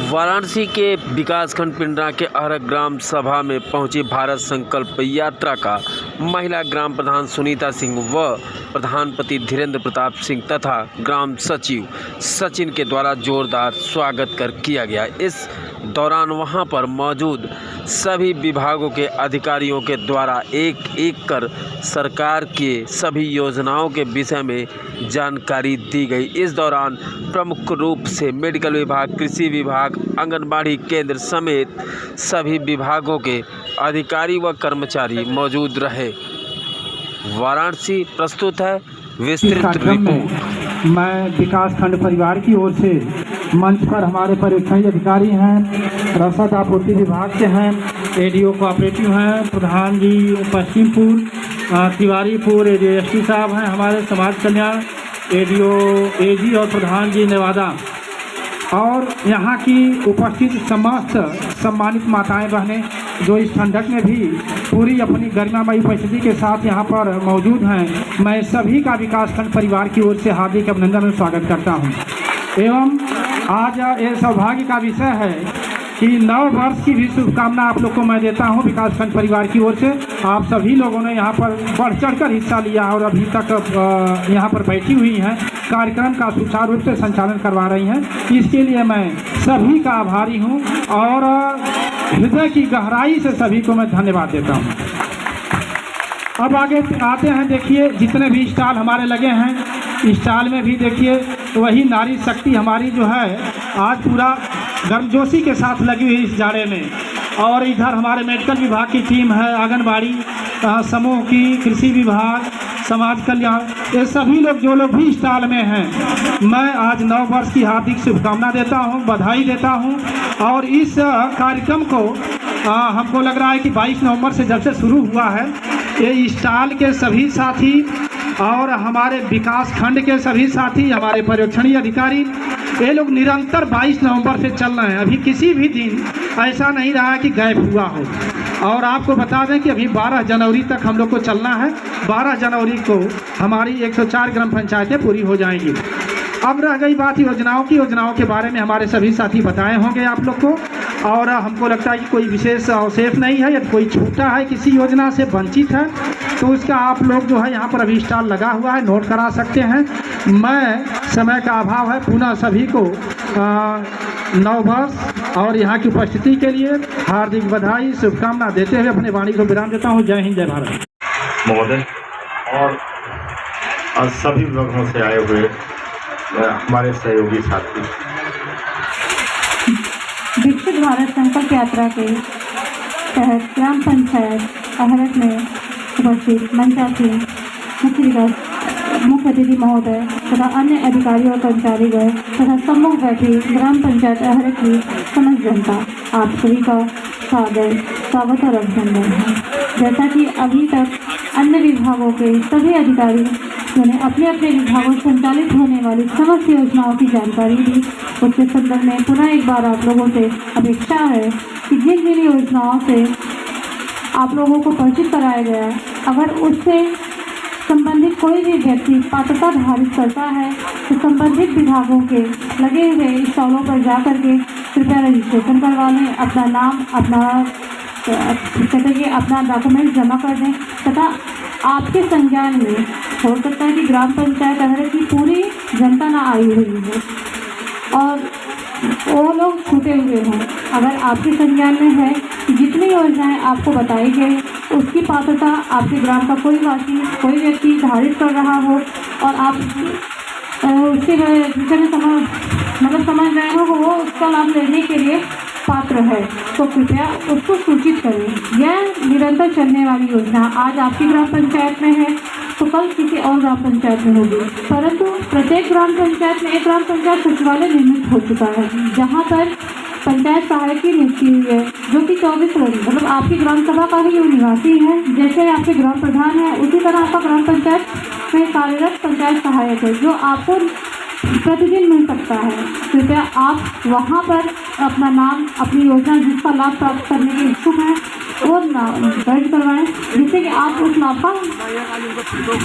वाराणसी के विकासखंड पिंडरा के अहरक ग्राम सभा में पहुंची भारत संकल्प यात्रा का महिला ग्राम प्रधान सुनीता सिंह व प्रधानपति धीरेन्द्र प्रताप सिंह तथा ग्राम सचिव सचिन के द्वारा जोरदार स्वागत किया गया। इस दौरान वहां पर मौजूद सभी विभागों के अधिकारियों के द्वारा एक एक कर सरकार के सभी योजनाओं के विषय में जानकारी दी गई। इस दौरान प्रमुख रूप से मेडिकल विभाग, कृषि विभाग, आंगनबाड़ी केंद्र समेत सभी विभागों के अधिकारी व कर्मचारी मौजूद रहे। वाराणसी प्रस्तुत है विस्तृत रिपोर्ट। मैं विकासखंड परिवार की ओर से मंच पर हमारे पर्यवेक्षण अधिकारी हैं, रसद आपूर्ति विभाग के हैं, एडीओ कोऑपरेटिव हैं, प्रधान जी पश्चिमपुर, तिवारीपुर एसडी साहब हैं, हमारे समाज कल्याण एडीओ एजी और प्रधान जी नेवादा, और यहाँ की उपस्थित समस्त सम्मानित माताएं बहनें जो इस ठंडक में भी पूरी अपनी गरिमामयी उपस्थिति के साथ यहाँ पर मौजूद हैं, मैं सभी का विकासखंड परिवार की ओर से हार्दिक अभिनंदन और स्वागत करता हूँ। एवं आज ये सौभाग्य का विषय है कि नव वर्ष की भी शुभकामना आप लोग को मैं देता हूं विकासखंड परिवार की ओर से। आप सभी लोगों ने यहाँ पर बढ़ चढ़कर हिस्सा लिया और अभी तक यहाँ पर बैठी हुई हैं, कार्यक्रम का सुचारू रूप से संचालन करवा रही हैं। इसके लिए मैं सभी का आभारी हूँ और हृदय की गहराई से सभी को मैं धन्यवाद देता हूँ। अब आगे आते हैं, देखिए जितने भी स्टॉल हमारे लगे हैं, स्टॉल में भी देखिए वही नारी शक्ति हमारी जो है आज पूरा गर्मजोशी के साथ लगी हुई इस जाड़े में। और इधर हमारे मेडिकल विभाग की टीम है, आंगनबाड़ी समूह की, कृषि विभाग, समाज कल्याण, ये सभी लोग जो लोग भी स्टॉल में हैं, मैं आज नव वर्ष की हार्दिक शुभकामना देता हूं, बधाई देता हूं। और इस कार्यक्रम को हमको लग रहा है कि 22 नवंबर से जब से शुरू हुआ है, ये स्टॉल के सभी साथी और हमारे विकास खंड के सभी साथी, हमारे पर्यवेक्षणीय अधिकारी, ये लोग निरंतर 22 नवंबर से चल रहे हैं। अभी किसी भी दिन ऐसा नहीं रहा कि गैप हुआ हो। और आपको बता दें कि अभी 12 जनवरी तक हम लोग को चलना है। 12 जनवरी को हमारी 104 ग्राम पंचायतें पूरी हो जाएंगी। अब रह गई बात योजनाओं की। योजनाओं के बारे में हमारे सभी साथी बताए होंगे आप लोग को, और हमको लगता है कि कोई विशेष अवशेष नहीं है। यदि कोई छूटा है, किसी योजना से वंचित है, तो उसका आप लोग जो है यहाँ पर अभी स्टॉल लगा हुआ है, नोट करा सकते हैं। मैं समय का अभाव है, पुनः सभी को नव वर्ष और यहाँ की उपस्थिति के लिए हार्दिक बधाई शुभकामना देते हुए अपने वाणी को विराम देता हूँ। जय हिंद, जय भारत। महोदय और सभी विभागों से आए हुए हमारे सहयोगी साथी, विकसित भारत संकल्प यात्रा के तहत ग्राम पंचायत अहरक में उपस्थित मंचासी मुख्य अतिथि महोदय तथा अन्य अधिकारी और कर्मचारीगण तथा सम्मुख बैठी ग्राम पंचायत अहरक की समस्त जनता, आप सभी का स्वागत और अभिनंदन है। जैसा कि अभी तक अन्य विभागों के सभी अधिकारी ने अपने अपने विभागों में संचालित होने वाली समस्त योजनाओं की जानकारी दी, उसके संदर्भ में पुनः एक बार आप लोगों से अपेक्षा है कि जिन जिन योजनाओं से आप लोगों को परिचित कराया गया है, अगर उससे संबंधित कोई भी व्यक्ति पात्रता धारित करता है तो संबंधित विभागों के लगे हुए स्टॉलों पर जा करके कृपया रजिस्ट्रेशन करवा लें, अपना नाम, अपना डॉक्यूमेंट जमा कर दें तथा आपके संज्ञान में हो सकता है कि ग्राम पंचायत अहरक की पूरी जनता ना आई हुई हो और वो लोग छूटे हुए हों। अगर आपके संज्ञान में है कि जितनी योजनाएं आपको बताई गई उसकी पात्रता आपके ग्राम का कोई वासी, कोई व्यक्ति धारित कर रहा हो और आप उसके विषय में समझ रहे हो वो उसका लाभ लेने के लिए पात्र है, तो कृपया उसको सूचित करें। यह निरंतर चलने वाली योजना आज आपकी ग्राम पंचायत में है तो कल किसी और ग्राम पंचायत में होगी, परंतु प्रत्येक ग्राम पंचायत में एक ग्राम पंचायत सचिवालय निर्मित हो चुका है, जहां पर पंचायत सहायक की नियुक्ति हुई है, जो कि 24 मतलब आपकी ग्राम सभा का ही निवासी है। जैसे आपके ग्राम प्रधान है, उसी तरह आपका ग्राम पंचायत में कार्यरत पंचायत सहायक है, जो आपको प्रतिदिन मिल सकता है। कृपया आप वहां पर अपना नाम, अपनी योजना जिसका लाभ प्राप्त करने के इच्छुक हैं वो दर्ज करवाएं, जिससे कि आप उस लाभ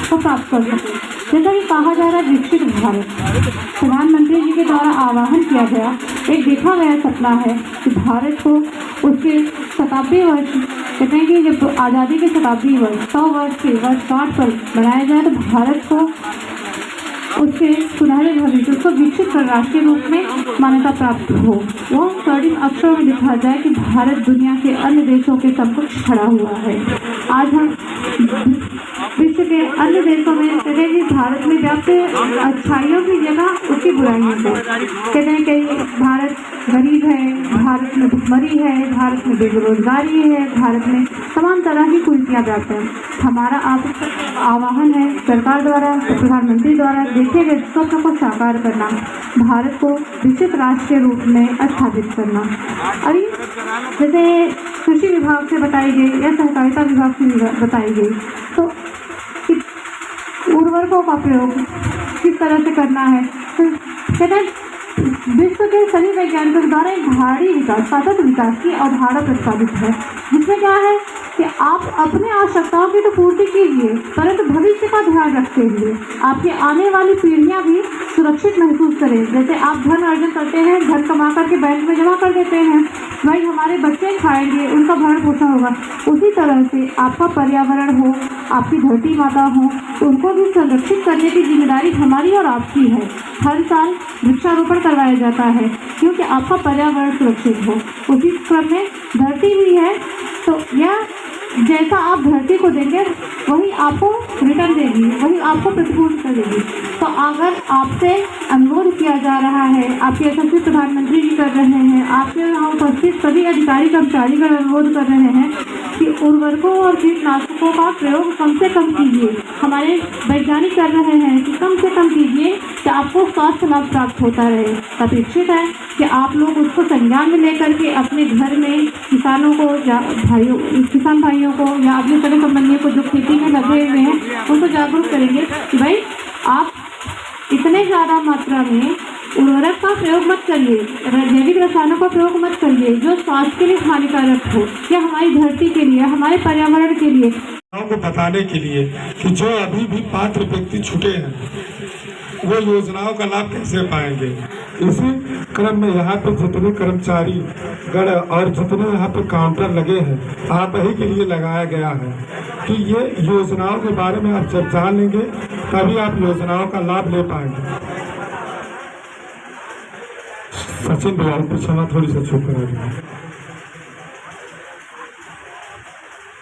को प्राप्त कर सकें। जैसा कि कहा जा रहा है विकसित भारत, प्रधानमंत्री जी के द्वारा आह्वान किया गया एक देखा गया सपना है कि भारत को उसके शताब्दी वर्ष, कहते हैं कि जब आज़ादी के शताब्दी वर्ष 100 वर्ष के वर्षगांठ पर बनाया जाए तो भारत को उसके सुनहरे भविष्य, उसको विकसित राष्ट्र के रूप में मान्यता प्राप्त हो। वो स्वर्णिम अक्षरों में लिखा जाए कि भारत दुनिया के अन्य देशों के समकक्ष खड़ा हुआ है। आज हम विश्व के अन्य देशों में कहते हैं कि भारत में व्याप्त अच्छाइयों की जगह उसकी बुराइयों को कहते हैं कि भारत गरीब है, भारत में भुखमरी है, भारत में बेरोजगारी है, भारत में तमाम तरह की कुरीतियाँ व्याप्त हैं। हमारा आप आह्वान है सरकार द्वारा, प्रधानमंत्री द्वारा देखे गए स्वप्न को साकार करना, भारत को विकसित राष्ट्र के रूप में स्थापित करना। अभी जैसे कृषि विभाग से बताई गई या सहकारिता विभाग से बताई गई, तो उर्वरकों का प्रयोग किस तरह से करना है। तो कहते हैं विश्व के सभी वैज्ञानिकों द्वारा एक भारी विकास, सतत विकास की अवधारणा प्रस्तावित है, जिसमें क्या है कि आप अपने आवश्यकताओं की तो पूर्ति कीजिए, परंतु भविष्य का ध्यान रखते हुए आपकी आने वाली पीढ़ियां भी सुरक्षित महसूस करें। जैसे आप धन अर्जन करते हैं, धन कमा करके बैंक में जमा कर देते हैं, भाई हमारे बच्चे खाएंगे, उनका भरण पोषण होगा। उसी तरह से आपका पर्यावरण हो, आपकी धरती माता हो, तो उनको भी संरक्षित करने की जिम्मेदारी हमारी और आपकी है। हर साल वृक्षारोपण करवाया जाता है क्योंकि आपका पर्यावरण सुरक्षित हो। उसी क्रम में धरती भी है, तो यह जैसा आप धरती को देंगे वही आपको रिटर्न देगी, वही आपको प्रतिपूर्ण करेगी। तो अगर आपसे अनुरोध किया जा रहा है, आपके यशस्वी प्रधानमंत्री जी कर रहे हैं, आपके यहाँ उपस्थित सभी अधिकारी कर्मचारीगण अनुरोध कर रहे हैं कि उर्वरकों और कीटनाशकों का प्रयोग कम से कम कीजिए। हमारे वैज्ञानिक कर रहे हैं कि कम से कम कीजिए कि आपको स्वास्थ्य लाभ प्राप्त होता रहे। अपेक्षित है कि आप लोग उसको संज्ञान में लेकर के अपने घर में किसानों को किसान भाइयों को या अपने सभी संबंधियों को जो खेती में लगे हुए हैं उनको जागरूक करेंगे कि भाई आप इतने ज़्यादा मात्रा में उर्वरक का प्रयोग मत करिए, जैविक रसायनों का प्रयोग मत करिए जो स्वास्थ्य के लिए हानिकारक हो या हमारी धरती के लिए, हमारे पर्यावरण के लिए। को बताने के लिए कि जो अभी भी पात्र व्यक्ति छूटे हैं वो योजनाओं का लाभ कैसे पाएंगे। इसी क्रम में यहाँ पे जितने कर्मचारी गण और जितने यहाँ पे काउंटर लगे हैं, आप ही के लिए लगाया गया है कि ये योजनाओं के बारे में आप जब जान लेंगे तभी आप योजनाओं का लाभ ले पाएंगे। सचिन भैया पीछे थोड़ी सा चुप करा,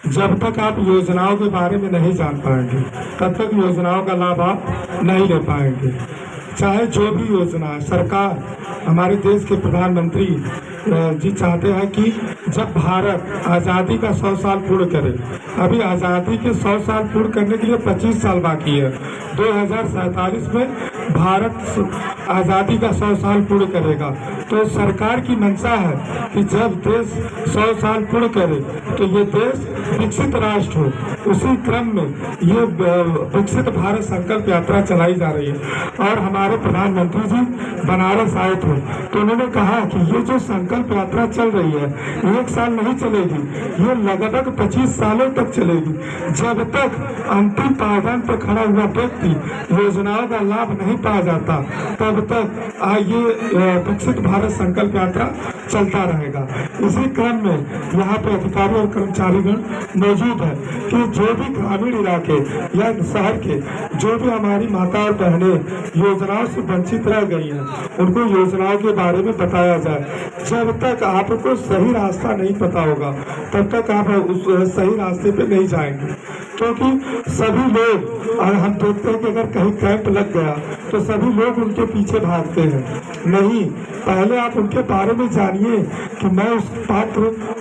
जब तक आप योजनाओं के बारे में नहीं जान पाएंगे तब तक योजनाओं का लाभ आप नहीं ले पाएंगे। चाहे जो भी योजना है, सरकार, हमारे देश के प्रधानमंत्री जी चाहते हैं कि जब भारत आज़ादी का 100 साल पूर्ण करे, अभी आज़ादी के 100 साल पूर्ण करने के लिए 25 साल बाकी है। 2047 में भारत आज़ादी का 100 साल पूर्ण करेगा। तो सरकार की मंशा है कि जब देश 100 साल पूर्ण करे तो ये देश विकसित राष्ट्र हो। उसी क्रम में ये विकसित भारत संकल्प यात्रा चलाई जा रही है और हमारे प्रधानमंत्री जी बनारस आए थे तो उन्होंने कहा कि ये जो संकल्प यात्रा चल रही है 1 साल नहीं चलेगी, ये लगभग 25 सालों तक चलेगी। जब तक अंतिम पायदान पर खड़ा हुआ व्यक्ति योजनाओं का लाभ नहीं पा जाता तब तक ये विकसित भारत संकल्प यात्रा चलता रहेगा। इसी क्रम में यहाँ पे अधिकारी और कर्मचारीगण मौजूद है कि जो भी ग्रामीण इलाके या शहर के जो भी हमारी माता और बहनें योजनाओं से वंचित रह गई हैं उनको योजनाओं के बारे में बताया जाए। जब तक आपको सही रास्ता नहीं पता होगा तब तक आप उस सही रास्ते पे नहीं जाएंगे, क्योंकि सभी लोग, और हम देखते हैं कि अगर कहीं कैंप लग गया तो सभी लोग उनके पीछे भागते हैं। नहीं, पहले आप उनके बारे में जानिए कि मैं उस पात्र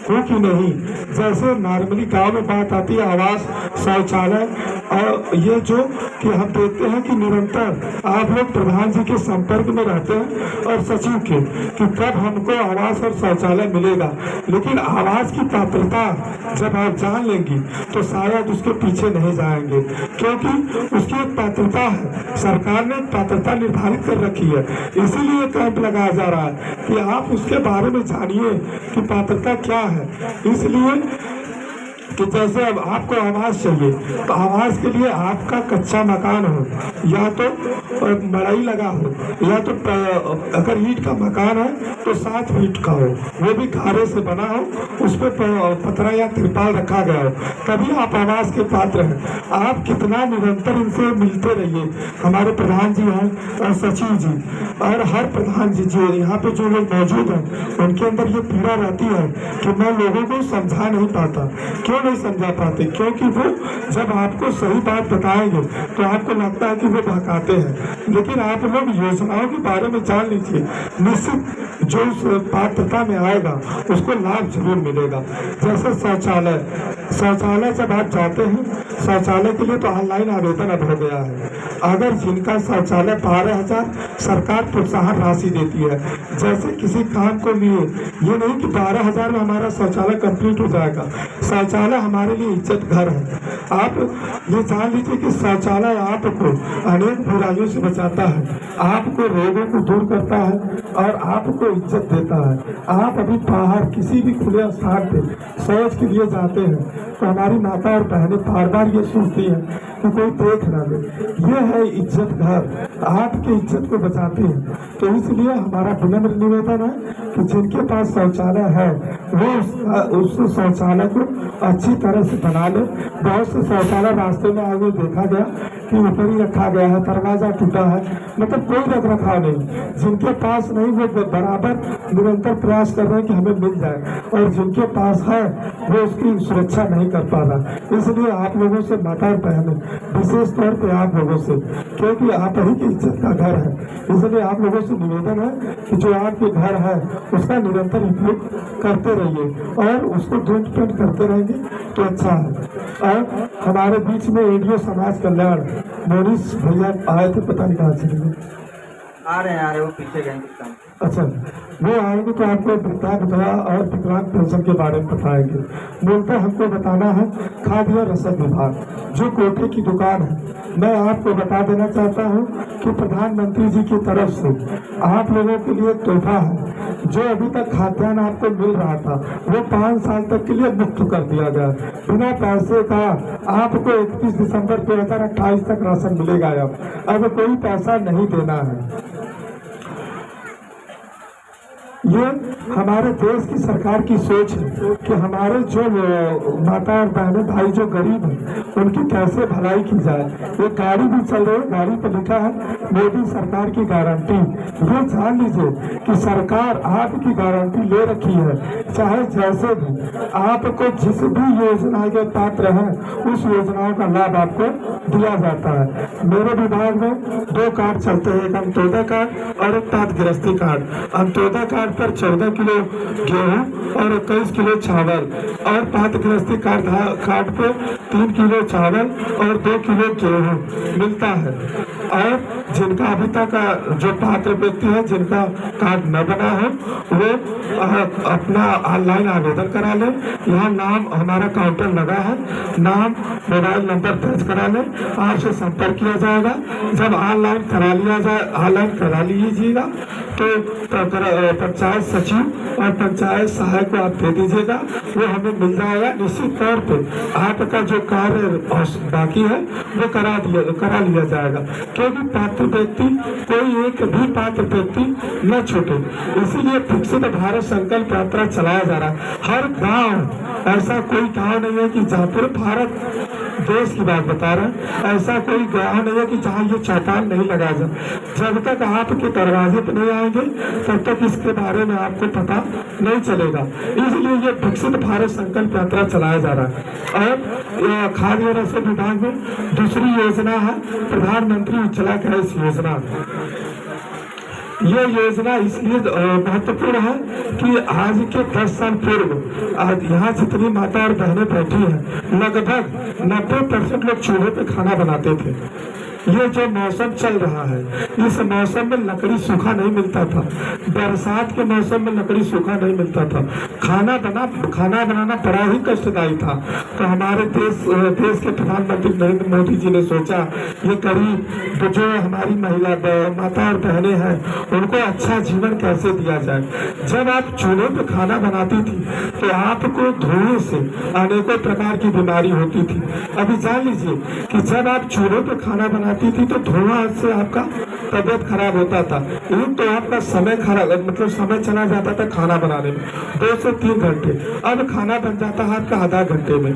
हूँ कि नहीं। जैसे नॉर्मली गांव में बात आती है आवास, शौचालय, और ये जो कि हम देखते हैं कि निरंतर आप लोग प्रधान जी के संपर्क में रहते हैं और सचिव के कि कब हमको आवास और शौचालय मिलेगा, लेकिन आवास की पात्रता जब आप जान लेंगी तो शायद उसके पीछे नहीं जाएंगे, क्योंकि उसकी एक पात्रता है। सरकार ने एक पात्रता निर्धारित कर रखी है, इसीलिए कैंप लगाया जा रहा है कि आप उसके बारे में जानिए कि पात्रता क्या है। इसलिए कि जैसे अब आपको आवास चाहिए तो आवास के लिए आपका कच्चा मकान हो या तो मड़ई लगा हो या तो अगर ईंट का मकान है तो 7 फीट का हो, वो भी गारे से बना हो, उस पर पतरा या तिरपाल रखा गया हो, तभी आप आवास के पात्र हैं। आप कितना निरंतर इनसे मिलते रहिए। हमारे प्रधान जी हैं और सचिव जी और हर प्रधान जी जो यहाँ पे जो लोग मौजूद हैं, उनके अंदर ये पीड़ा रहती है कि मैं लोगों को समझा नहीं पाता। क्यों नहीं समझा पाते? क्योंकि वो जब आपको सही बात बताएंगे तो आपको लगता है कि वो बहकाते हैं। लेकिन आप लोग योजनाओं के बारे में जान लीजिए, निश्चित जो उस पात्रता में आएगा उसको लाभ जरूर मिलेगा। जैसे शौचालय जब आप जाते हैं, शौचालय के लिए तो ऑनलाइन आवेदन अब हो गया है। अगर जिनका शौचालय 12,000 सरकार प्रोत्साहन राशि देती है। जैसे किसी काम को लिए ये नहीं कि 12,000 में हमारा शौचालय कंप्लीट हो जाएगा। शौचालय हमारे लिए इज्जत घर है। आप ये जान लीजिए कि शौचालय आपको अनेक बुराइयों से बचाता है, आपको रोगों को दूर करता है और आपको इज्जत देता है। आप अभी बाहर किसी भी खुले स्थान पे शौच के लिए जाते हैं तो हमारी माता और बहनें बार बार ये सोचती हैं कि कोई देख ना ले। ये है इज्जत घर, आपकी इज्जत को बचाती है। तो इसलिए हमारा विनम्र निवेदन है कि जिनके पास शौचालय है वो उस शौचालय को अच्छी तरह से बना ले। बहुत से शौचालय रास्ते में आगे देखा गया कि ऊपर ही रखा गया है, दरवाजा टूटा है, मतलब कोई रख रखाव नहीं। जिनके पास नहीं वो बराबर निरंतर प्रयास कर रहे हैं कि हमें मिल जाए, और जिनके पास है वो उसकी सुरक्षा नहीं कर पा रहा। इसलिए आप लोगों से माता और बहनें, विशेष तौर पे आप लोगों से, क्योंकि आप ही की इज्जत का घर है, इसलिए आप लोगों से निवेदन है कि जो आपके घर है उसका निरंतर उपयोग करते रहिए और उसको ढूंढ पेंट करते रहेंगे तो अच्छा है। और हमारे बीच में एडीओ समाज कल्याण मोनिस भैया आए थे, पता नहीं कहाँ चले गए। आ रहे हैं वो पीछे गए। अच्छा, वो आएंगे तो आपको वृद्धा विधवा और विकलांग पेंशन के बारे में बताएंगे। मूलतः हमको बताना है खाद्य और रसद विभाग, जो कोठे की दुकान है। मैं आपको बता देना चाहता हूँ कि प्रधानमंत्री जी की तरफ से आप लोगों के लिए तोहफा है। जो अभी तक खाद्यान्न आपको मिल रहा था वो 5 साल तक के लिए मुफ्त कर दिया गया, बिना पैसे का। आपको 31 दिसंबर 2028 तक राशन मिलेगा। अब कोई पैसा नहीं देना है। ये हमारे देश की सरकार की सोच है कि हमारे जो माता और बहनें भाई जो गरीब हैं उनकी कैसे भलाई की जाए। ये गाड़ी भी चल रही है, गाड़ी पर लिखा है मोदी सरकार की गारंटी। ये जान लीजिए कि सरकार आपकी गारंटी ले रखी है, चाहे जैसे भी आपको जिस भी योजना के पात्र हैं उस योजनाओं का लाभ आपको दिया जाता है। मेरे विभाग में 2 कार्ड चलते हैं, एक अंत्योदय कार्ड और एक पातगृहस्थी कार्ड। अंत्योदय कार्ड पर 14 किलो गेहूं और 21 किलो चावल, और पातगृहस्थी कार्ड पे 3 किलो चावल और 2 किलो गेहूं मिलता है। और जिनका अभी तक जो पात्र व्यक्ति है जिनका कार्ड न बना है वो अपना ऑनलाइन आवेदन करा ले। यहाँ नाम हमारा काउंटर लगा है, नाम मोबाइल नंबर दर्ज करा ले, आपसे संपर्क किया जाएगा। जब ऑनलाइन करा लीजिएगा तो पंचायत सचिव और पंचायत सहायक को आप दे दीजिएगा, वो हमें मिल जाएगा। निश्चित तौर पे आपका जो कार्य बाकी है वो करा लिया जाएगा, क्योंकि पात्र व्यक्ति कोई एक भी पात्र व्यक्ति न छूटे। इसीलिए विकसित भारत संकल्प यात्रा चलाया जा रहा है। हर गांव, ऐसा कोई गांव नहीं है कि जहाँ पूरे भारत देश की बात बता रहे हैं, ऐसा कोई गांव नहीं है कि जहाँ ये चौपाल नहीं लगाया जाए। जब तक आपके दरवाजे पर नहीं आएंगे तब तक इसके बारे में आपको पता नहीं चलेगा। इसलिए ये विकसित भारत संकल्प यात्रा चलाया जा रहा है। और खाद्य और रसद विभाग में दूसरी योजना है प्रधानमंत्री उज्ज्वला गैस योजना। ये योजना इसलिए महत्वपूर्ण है कि आज के 10 साल पूर्व यहाँ जितनी माता और बहनें बैठी हैं लगभग 90% लोग चूल्हे पे खाना बनाते थे। ये जो मौसम चल रहा है इस मौसम में लकड़ी सूखा नहीं मिलता था, बरसात के मौसम में लकड़ी सूखा नहीं मिलता था, खाना बनाना बड़ा ही कष्टदायी था। तो हमारे देश के प्रधानमंत्री नरेंद्र मोदी जी ने सोचा ये गरीब जो हमारी महिला माता और बहनें हैं उनको अच्छा जीवन कैसे दिया जाए। जब आप चूल्हे पे खाना बनाती थी तो आपको धुएं से अनेकों प्रकार की बीमारी होती थी। अभी जान लीजिए कि जब आप चूल्हे पे खाना बनाती थी तो धुआं से आपका तबीयत खराब होता था, एक तो आपका समय खराब मतलब समय चला जाता था खाना बनाने में 2 से 3 घंटे, अब खाना बन जाता है आपका आधा घंटे में,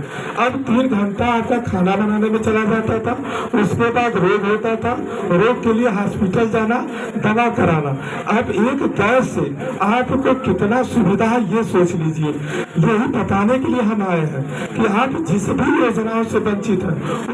अब 3 घंटा आपका खाना बनाने में चला जाता था। उसके बाद रोग होता था, रोग के लिए हॉस्पिटल जाना, दवा कराना। अब एक गैस से आपको कितना सुविधा है ये सोच लीजिए। यही बताने के लिए हम आए हैं कि आप जिस भी योजनाओं से वंचित हैं